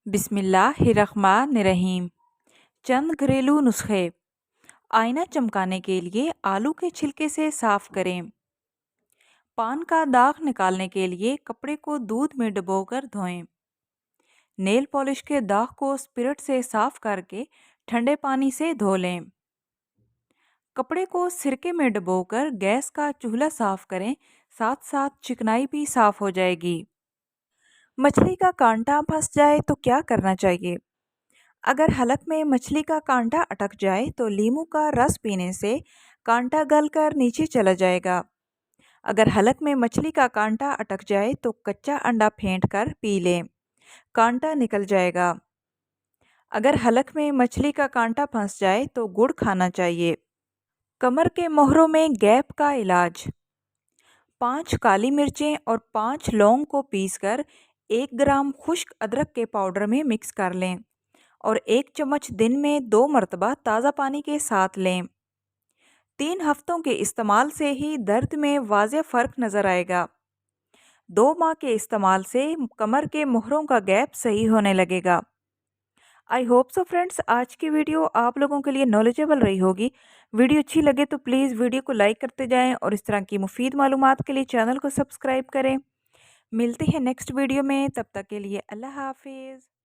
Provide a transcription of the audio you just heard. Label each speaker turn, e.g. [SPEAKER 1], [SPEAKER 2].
[SPEAKER 1] बिस्मिल्लाहिर्रहमानिर्रहीम। चंद घरेलू नुस्खे। आईना चमकाने के लिए आलू के छिलके से साफ करें। पान का दाग निकालने के लिए कपड़े को दूध में डुबोकर धोएं। नेल पॉलिश के दाग को स्पिरिट से साफ करके ठंडे पानी से धो लें। कपड़े को सिरके में डुबोकर गैस का चूल्हा साफ करें, साथ साथ चिकनाई भी साफ हो जाएगी। मछली का कांटा फंस जाए तो क्या करना चाहिए? अगर हलक में मछली का कांटा अटक जाए तो नींबू का रस पीने से कांटा गलकर नीचे चला जाएगा। अगर हलक में मछली का कांटा अटक जाए तो कच्चा अंडा फेंट कर पी लें, कांटा निकल जाएगा। अगर हलक में मछली का कांटा फंस जाए तो गुड़ खाना चाहिए। कमर के मोहरों में गैप का इलाज। 5 काली मिर्चें और 5 लौंग को पीसकर 1 ग्राम खुश्क अदरक के पाउडर में मिक्स कर लें और 1 चम्मच दिन में 2 मरतबा ताज़ा पानी के साथ लें। 3 हफ्तों के इस्तेमाल से ही दर्द में वाज़ेह फ़र्क नज़र आएगा। 2 माह के इस्तेमाल से कमर के मोहरों का गैप सही होने लगेगा। आई होप सो फ्रेंड्स, आज की वीडियो आप लोगों के लिए नॉलेजेबल रही होगी। वीडियो अच्छी लगे तो प्लीज़ वीडियो को लाइक करते जाएं और इस तरह की मुफीद मालूमात के लिए चैनल को सब्सक्राइब करें। मिलते हैं नेक्स्ट वीडियो में, तब तक के लिए अल्लाह हाफिज़।